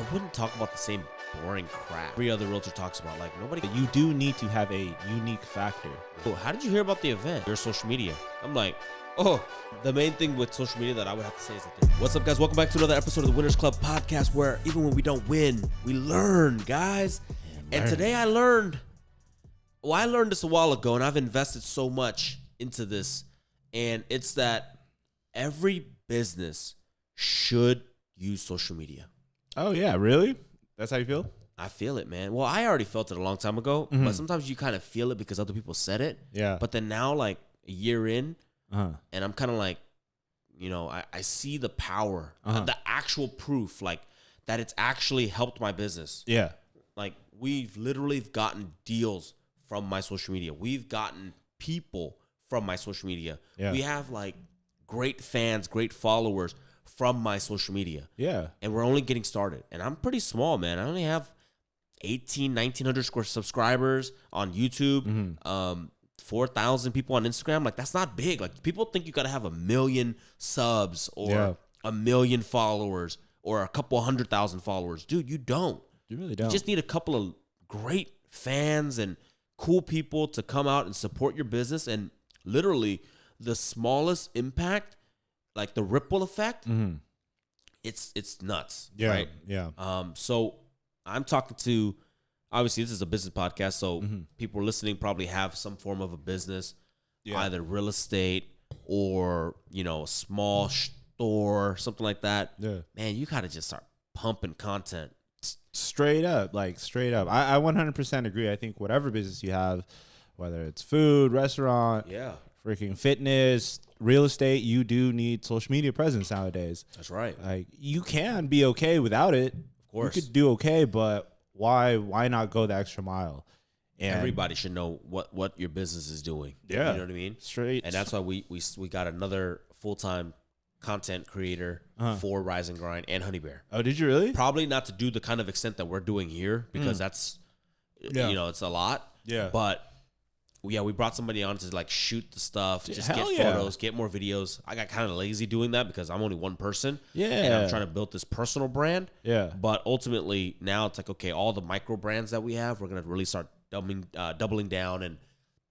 I wouldn't talk about the same boring crap every other realtor talks about. Like, nobody. You do need to have a unique factor. Oh, how did you hear about the event? Your social media. I'm like, oh, the main thing with social media that I would have to say is that what's up, guys? Welcome back to another episode of the Winners Club podcast, where even when we don't win, we learn, guys. And today I learned this a while ago, and I've invested so much into this, and it's that every business should use social media. Oh, yeah, really? That's how you feel? I feel it, man. Well, I already felt it a long time ago, but sometimes you kind of feel it because other people said it. Yeah. But then now, like a year in, and I'm kind of like, I see the power, the actual proof, like that it's actually helped my business. Yeah. Like we've literally gotten deals from my social media. We've gotten people from my social media. Yeah. We have like great fans, great followers from my social media. Yeah. And we're only getting started. And I'm pretty small, man. I only have 1,900 subscribers on YouTube. 4,000 people on Instagram. Like, that's not big. Like, people think you got to have 1 million subs or 1 million followers or a couple 100,000 followers. Dude, you don't. You really don't. You just need a couple of great fans and cool people to come out and support your business. And literally, the smallest impact, like the ripple effect, it's nuts. Yeah. Right? Yeah. So I'm talking to, obviously this is a business podcast, so people listening probably have some form of a business, either real estate or, a small store, something like that. Yeah. Man, you gotta just start pumping content. Straight up. I 100% agree. I think whatever business you have, whether it's food, restaurant, freaking fitness, real estate, you do need social media presence nowadays. That's right. Like, you can be okay without it. Of course. You could do okay, but why not go the extra mile? And everybody should know what your business is doing. Yeah. You know what I mean? Straight. And that's why we got another full-time content creator for Rise and Grind and Honey Bear. Oh, did you really? Probably not to do the kind of extent that we're doing here, because that's, it's a lot. Yeah. But we brought somebody on to like shoot the stuff, just get photos, get more videos. I got kind of lazy doing that because I'm only one person. Yeah. And I'm trying to build this personal brand. Yeah. But ultimately now it's like, okay, all the micro brands that we have, we're going to really start doubling down and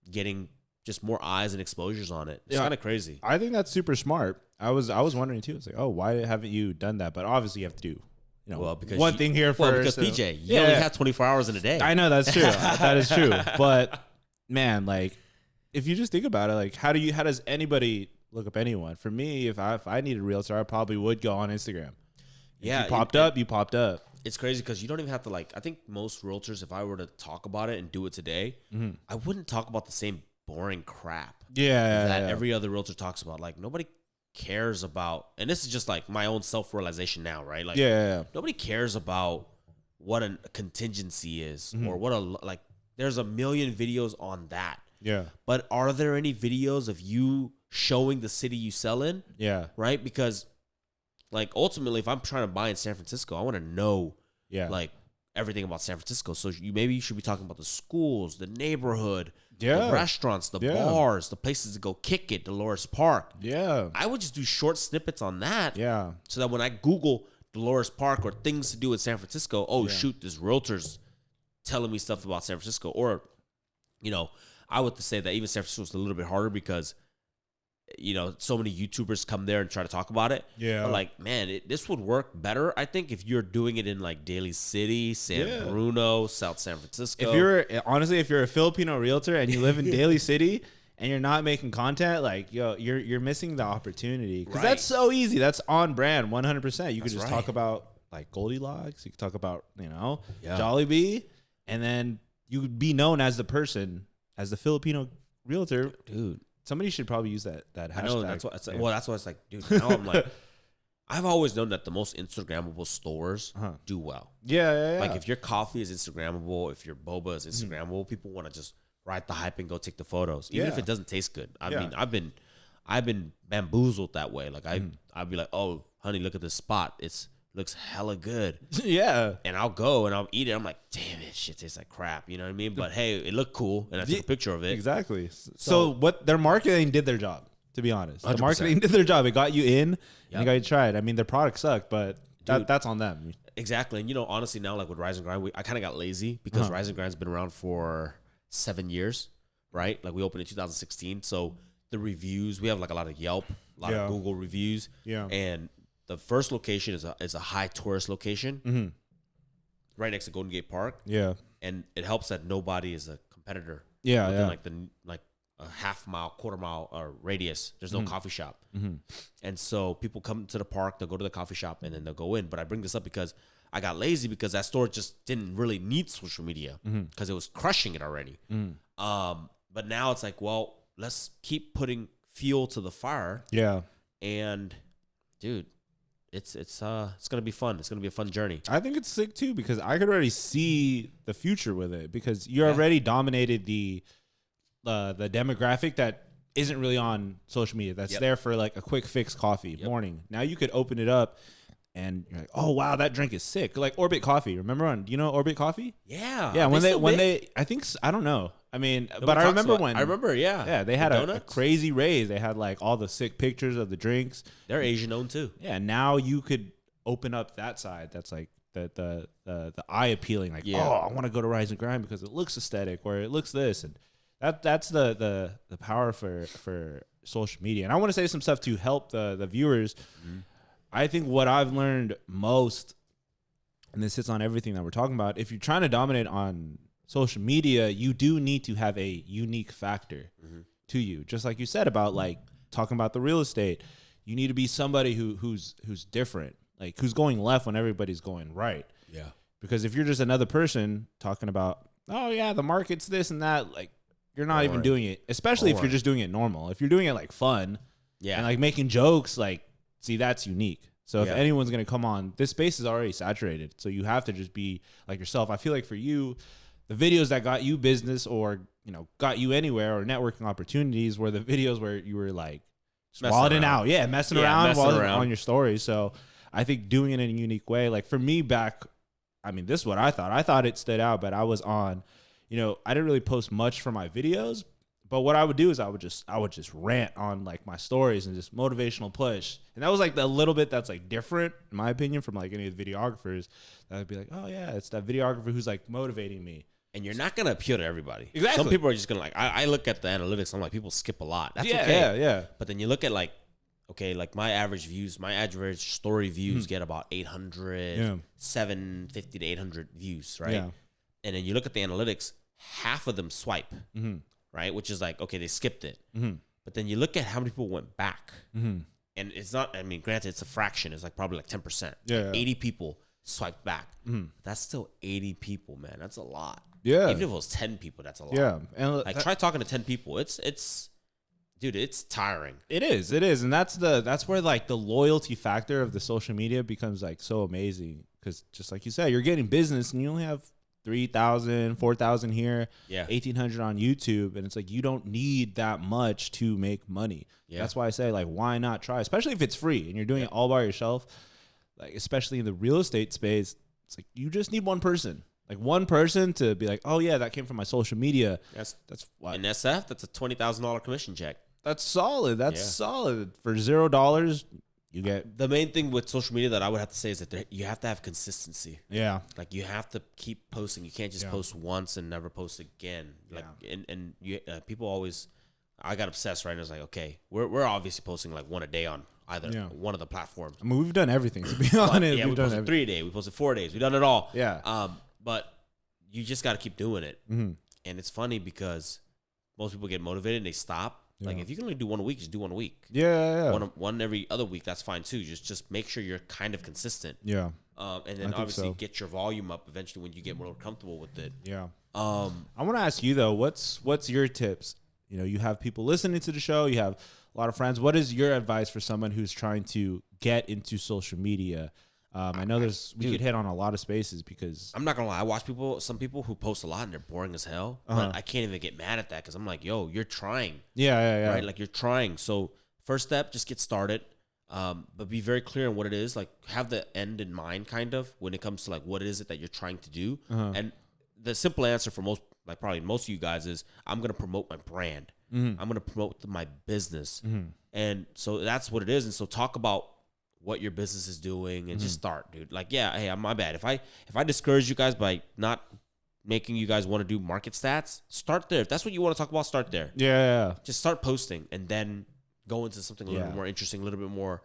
getting just more eyes and exposures on it. It's kind of crazy. I think that's super smart. I was wondering too. It's like, oh, why haven't you done that? But obviously you have to do, because one thing here first. Well, because PJ, you only have 24 hours in a day. I know that's true. That is true. But man, like, if you just think about it, like, how does anybody look up anyone? For me, if I needed a realtor, I probably would go on Instagram. If you popped up. It's crazy because you don't even have to, like, I think most realtors, if I were to talk about it and do it today, I wouldn't talk about the same boring crap that every other realtor talks about. Like, nobody cares about, and this is just like my own self-realization now, right? Like, nobody cares about what a contingency is or what there's 1 million videos on that. Yeah. But are there any videos of you showing the city you sell in? Yeah. Right? Because, like, ultimately, if I'm trying to buy in San Francisco, I want to know, like, everything about San Francisco. So maybe you should be talking about the schools, the neighborhood, the restaurants, the bars, the places to go kick it, Dolores Park. Yeah. I would just do short snippets on that. Yeah. So that when I Google Dolores Park or things to do in San Francisco, shoot, this realtor's telling me stuff about San Francisco. Or, I would say that even San Francisco is a little bit harder because, so many YouTubers come there and try to talk about it. Yeah. But like, man, this would work better, I think, if you're doing it in like Daly City, San Bruno, South San Francisco. If you're a Filipino realtor and you live in Daly City and you're not making content, like, you're missing the opportunity. Because that's so easy. That's on brand, 100%. You could just talk about like Goldilocks. You could talk about, Jollibee. And then you would be known as the person, as the Filipino realtor. Dude, somebody should probably use that hashtag. I know, that's why it's like, dude, now I'm like, I've always known that the most Instagrammable stores do well. Yeah. Like, if your coffee is Instagrammable, if your boba is Instagrammable, people want to just ride the hype and go take the photos, even if it doesn't taste good. I mean, I've been bamboozled that way. Like, I'd be like, oh, honey, look at this spot. Looks hella good. Yeah. And I'll go and I'll eat it. I'm like, damn it, shit tastes like crap. You know what I mean? But hey, it looked cool and I took a picture of it. Exactly. So what their marketing did their job, to be honest. 100%. The marketing did their job. It got you in and it got you tried. I mean, their product sucked, but that's on them. exactly. And honestly, now like with Rise and Grind, I kind of got lazy because Rise and Grind's been around for 7 years, right? Like we opened in 2016, so the reviews, we have like a lot of Yelp, a lot of Google reviews, and the first location is a high tourist location, right next to Golden Gate Park, and it helps that nobody is a competitor, within like a half mile, quarter mile radius. There's no coffee shop, and so people come to the park, they'll go to the coffee shop, and then they'll go in. But I bring this up because I got lazy because that store just didn't really need social media because it was crushing it already. But now it's like, well, let's keep putting fuel to the fire. Yeah. And dude, it's gonna be fun. It's gonna be a fun journey. I think it's sick too because I could already see the future with it because you already dominated the demographic that isn't really on social media. That's there for like a quick fix coffee morning. Now you could open it up and you're like, oh wow, that drink is sick. Like Orbit Coffee. Remember do you know Orbit Coffee? Yeah. Yeah. When they I think I don't know. I mean, but I remember when yeah, they had a crazy raise. They had like all the sick pictures of the drinks. They're Asian owned too. Yeah. Now you could open up that side. That's like the eye appealing. Like, oh, I want to go to Rise and Grind because it looks aesthetic or it looks this, and that's the power for social media. And I want to say some stuff to help the viewers. I think what I've learned most, and this hits on everything that we're talking about, if you're trying to dominate on social media, you do need to have a unique factor to you. Just like you said about like talking about the real estate, you need to be somebody who's different, like who's going left when everybody's going right. Yeah. Because if you're just another person talking about, oh yeah, the market's this and that, like you're not even doing it, especially if you're just doing it normal. If you're doing it like fun, and like making jokes, like see, that's unique. So if anyone's going to come on, this space is already saturated. So you have to just be like yourself. I feel like for you, the videos that got you business or, got you anywhere or networking opportunities were the videos where you were like wilding out. Yeah, messing around on your stories. So I think doing it in a unique way, like for me this is what I thought. I thought it stood out, but I was on, I didn't really post much for my videos. But what I would do is I would just rant on like my stories and just motivational push. And that was like the little bit that's like different, in my opinion, from like any of the videographers. That would be like, oh yeah, it's that videographer who's like motivating me. And you're not gonna appeal to everybody. Exactly. Some people are just gonna like. I look at the analytics. I'm like, people skip a lot. That's okay. Yeah. But then you look at like, okay, like my average story views get about 800, 750 to 800 views, right? Yeah. And then you look at the analytics, half of them swipe. Right, which is like, okay, they skipped it. But then you look at how many people went back, and it's not. I mean, granted, it's a fraction. It's like probably like 10%. Yeah, 80 people swiped back. That's still 80 people, man. That's a lot. Yeah, even if it was 10 people, that's a lot. Yeah, and like try talking to 10 people. It's dude, it's tiring. It is, and that's where like the loyalty factor of the social media becomes like so amazing because just like you said, you're getting business and you only have 3,000, 4,000 here, 1,800 on YouTube. And it's like, you don't need that much to make money. Yeah. That's why I say like, why not try, especially if it's free and you're doing it all by yourself, like, especially in the real estate space. It's like, you just need one person to be like, oh yeah, that came from my social media. That's what in SF. That's a $20,000 commission check. That's solid. That's solid for $0. You get the main thing with social media that I would have to say is that you have to have consistency. Yeah, like you have to keep posting. You can't just post once and never post again. Like and you people always, I got obsessed. Right, and I was like, okay, we're obviously posting like one a day on either one of the platforms. I mean, we've done everything to be honest. Yeah, we posted 3 a day. We posted 4 days. We've done it all. Yeah. But you just got to keep doing it. And it's funny because most people get motivated and they stop. Like if you can only do 1 a week, just do 1 a week. Yeah. One every other week, that's fine too. Just make sure you're kind of consistent. Yeah. And then obviously get your volume up eventually when you get more comfortable with it. Yeah. I want to ask you though, what's your tips? You have people listening to the show. You have a lot of friends. What is your advice for someone who's trying to get into social media? I know we could hit on a lot of spaces because I'm not gonna lie. I watch some people who post a lot and they're boring as hell. But I can't even get mad at that because I'm like, yo, you're trying. Yeah. Right, like you're trying. So first step, just get started. But be very clear on what it is. Like have the end in mind, kind of when it comes to like what is it that you're trying to do. And the simple answer for probably most of you guys is I'm gonna promote my brand. I'm gonna promote my business. And so that's what it is. And so talk about what your business is doing and just start, dude. Like, yeah, hey, my bad. If I discourage you guys by not making you guys want to do market stats, start there. If that's what you want to talk about, start there. Yeah. Just start posting and then go into something a little bit more interesting, a little bit more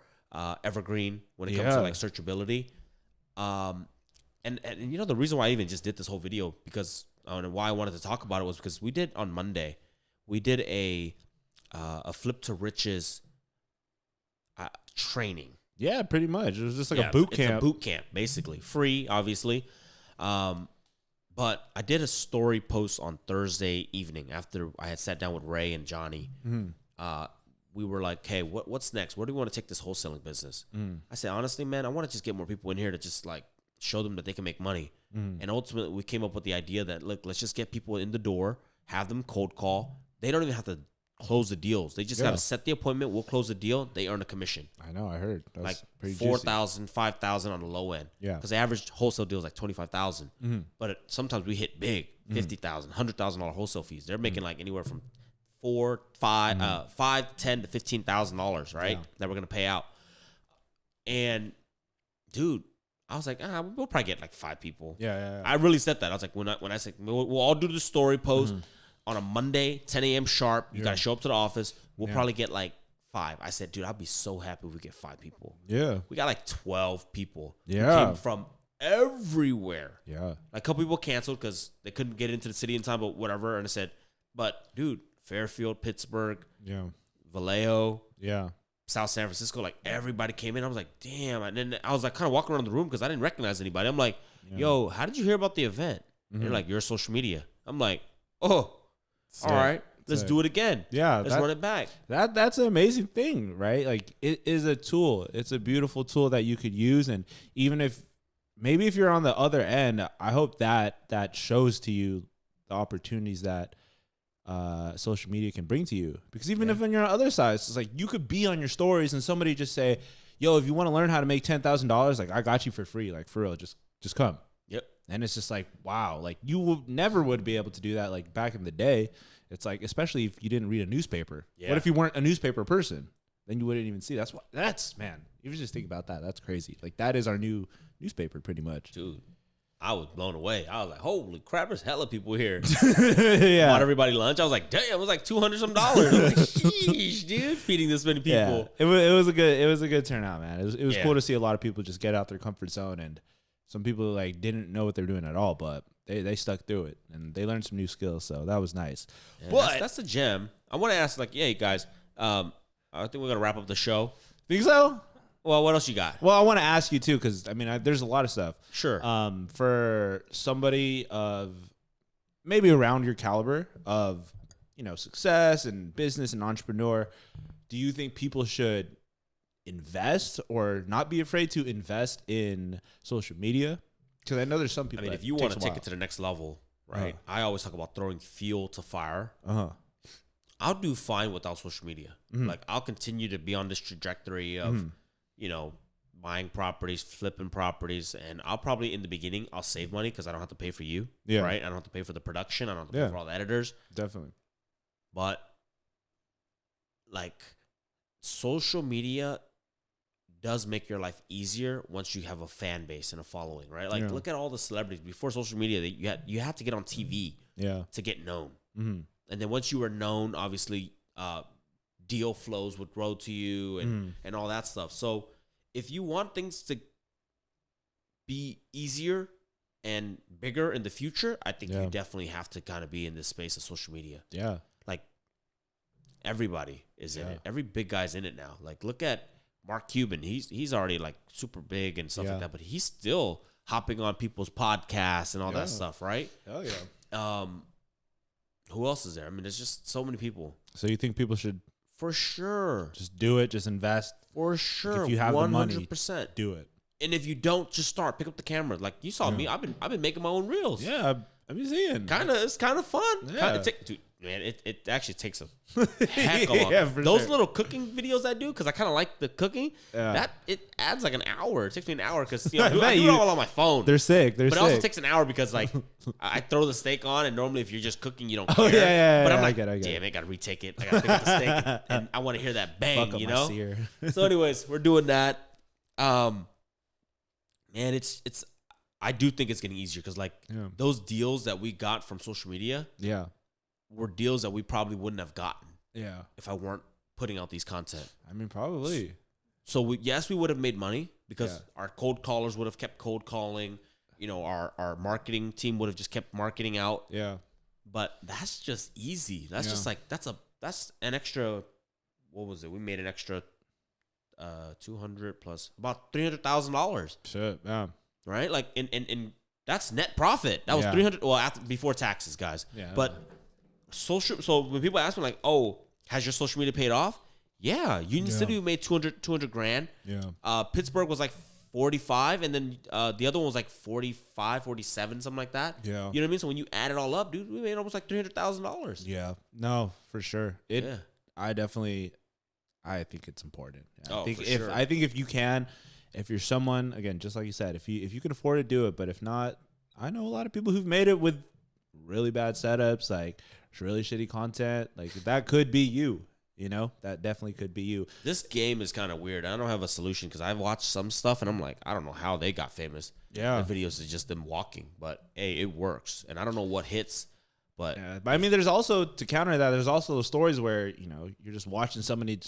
evergreen when it comes to like searchability. And you know, the reason why I even just did this whole video because and why I wanted to talk about it was because we did on Monday, we did a flip to riches training. Yeah, pretty much. It was just like a boot camp. It's a boot camp, basically. Free, obviously. But I did a story post on Thursday evening after I had sat down with Ray and Johnny. We were like, hey, what's next? Where do we want to take this wholesaling business? I said, honestly, man, I want to just get more people in here to just like show them that they can make money. And ultimately, we came up with the idea that, look, let's just get people in the door, have them cold call. They don't even have to close the deals. They just got to set the appointment. We'll close the deal. They earn a commission. I know. I heard. That's like pretty 4,000, 5,000 on the low end. Yeah. Because the average wholesale deal is like 25,000. But sometimes we hit big, $50,000, $100,000 wholesale fees. They're making like anywhere from $10,000 to $15,000, right? That we're gonna pay out. And dude, I was like, we'll probably get like 5 people. Yeah. I really said that. I was like, when I said we'll all do the story post on a Monday, 10 a.m. sharp. You gotta show up to the office. We'll probably get like 5. I said, dude, I'd be so happy if we get 5 people. Yeah. We got like 12 people. Yeah. Who came from everywhere. Yeah. Like a couple people canceled because they couldn't get into the city in time, but whatever. And I said, but dude, Fairfield, Pittsburgh, Vallejo, South San Francisco, like everybody came in. I was like, damn. And then I was like kind of walking around the room because I didn't recognize anybody. I'm like, yo, how did you hear about the event? They're like, your social media. I'm like, oh, all right. Let's do it again. Yeah. Let's run it back. That's an amazing thing, right? Like it is a tool. It's a beautiful tool that you could use. And even if you're on the other end, I hope that shows to you the opportunities that social media can bring to you. Because even if on your other side, it's like you could be on your stories and somebody just say, yo, if you want to learn how to make $10,000, like I got you for free. Like for real, just come. Yep. And it's just like, wow, like you never would be able to do that. Like back in the day, it's like, especially if you didn't read a newspaper. Yeah. What if you weren't a newspaper person? Then you wouldn't even see. Man, you just think about that. That's crazy. Like that is our new newspaper pretty much. Dude, I was blown away. I was like, holy crap, there's hella people here. Bought everybody lunch. I was like, damn, it was like $200 some. I was like, sheesh, dude, feeding this many people. Yeah. It was a good turnout, man. It was cool to see a lot of people just get out their comfort zone, and some people like didn't know what they're doing at all, but they stuck through it and they learned some new skills. So that was nice. Yeah, but that's the gem. I want to ask, like, yeah, guys, I think we're gonna wrap up the show. Think so? Well, what else you got? Well, I want to ask you too, because I mean, there's a lot of stuff. Sure. For somebody of maybe around your caliber of, success and business and entrepreneur, do you think people should invest or not be afraid to invest in social media? Because I know there's some people. I mean, if you want to take it to the next level, right? I always talk about throwing fuel to fire. I'll do fine without social media. Like I'll continue to be on this trajectory of. Buying properties, flipping properties, and I'll probably in the beginning I'll save money because I don't have to pay for you, right? I don't have to pay for the production, I don't have to pay for all the editors, definitely. But like, social media does make your life easier once you have a fan base and a following, right? Like, look at all the celebrities before social media. You had to get on TV, to get known, and then once you were known, obviously, deal flows would grow to you and all that stuff. So if you want things to be easier and bigger in the future, I think you definitely have to kind of be in this space of social media. Yeah. Like everybody is in it. Every big guy's in it now. Like look at Mark Cuban. He's already like super big and stuff like that, but he's still hopping on people's podcasts and all that stuff, right? Oh yeah. Who else is there? I mean, there's just so many people. So you think people should for sure just do it, just invest? For sure. Like if you have 100%, the money, do it. And if you don't, just start. Pick up the camera. Like you saw me. I've been making my own reels. Yeah, I've been seeing. It's kind of fun. Yeah. Dude, man, it actually takes a heck of a those little cooking videos I do because I kind of like the cooking. That it adds like an hour. It takes me an hour because I do it all on my phone. They're sick. But it also takes an hour because like I throw the steak on, and normally if you're just cooking, you don't care. Oh yeah. But I'm like, damn it, gotta retake it. I gotta pick up the steak, and I want to hear that bang, So anyways, we're doing that. Man, it's I do think it's getting easier because those deals that we got from social media, were deals that we probably wouldn't have gotten, if I weren't putting out these content. I mean, probably. So we would have made money because our cold callers would have kept cold calling. You know, our marketing team would have just kept marketing out. Yeah. But that's just easy. That's just like that's an extra. What was it? We made an extra 200 plus about $300,000. Shit, yeah. Right? Like in that's net profit. That was 300 before taxes, guys. Yeah. But social, so when people ask me like, "Oh, has your social media paid off?" Yeah, Union City made 200 grand. Yeah. Pittsburgh was like 45, and then the other one was like 45, 47, something like that. Yeah. You know what I mean? So when you add it all up, dude, we made almost like $300,000. Yeah. No, for sure. I think it's important. I think if you can, if you're someone, again, just like you said, if you can afford to do it, but if not, I know a lot of people who've made it with really bad setups, like really shitty content. Like that could be you. You know, that definitely could be you. This game is kind of weird. I don't have a solution because I've watched some stuff and I'm like, I don't know how they got famous. Yeah. The videos is just them walking, but hey, it works. And I don't know what hits, but I mean, there's also, to counter that, there's also those stories where, you know, you're just watching somebody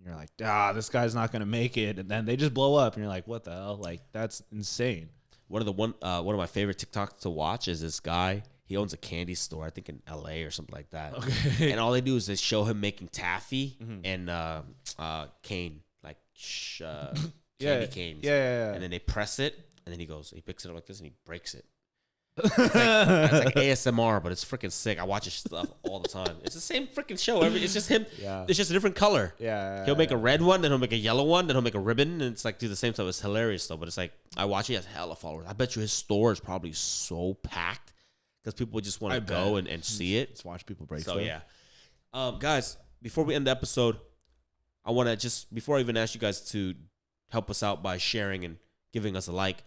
you're like, this guy's not going to make it. And then they just blow up and you're like, what the hell? Like, that's insane. One of my favorite TikToks to watch is this guy. He owns a candy store, I think in LA or something like that. Okay. And all they do is they show him making taffy and cane, like candy canes. Yeah. And then they press it, and then he picks it up like this and he breaks it. It's like ASMR, but it's freaking sick. I watch his stuff all the time. It's the same freaking show. It's just him. Yeah. It's just a different color. Yeah. He'll make a red one, then he'll make a yellow one, then he'll make a ribbon, and it's like do the same stuff. It's hilarious though. But it's like I watch. He has hella followers. I bet you his store is probably so packed. Because people just want to go and see it. Just watch people break stuff. So, yeah. Guys, before we end the episode, I want to before I even ask you guys to help us out by sharing and giving us a like,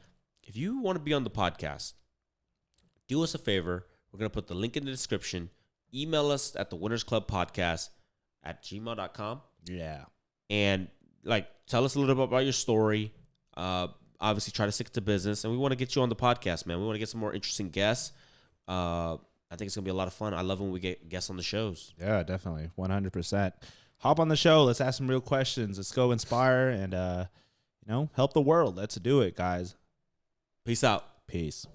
if you want to be on the podcast, do us a favor. We're going to put the link in the description. Email us at the Winners Club Podcast at gmail.com. Yeah. And tell us a little bit about your story. Obviously, try to stick to business. And we want to get you on the podcast, man. We want to get some more interesting guests. I think it's gonna be a lot of fun. I love when we get guests on the shows. Yeah, definitely, 100%. Hop on the show. Let's ask some real questions. Let's go inspire and help the world. Let's do it, guys. Peace out. Peace.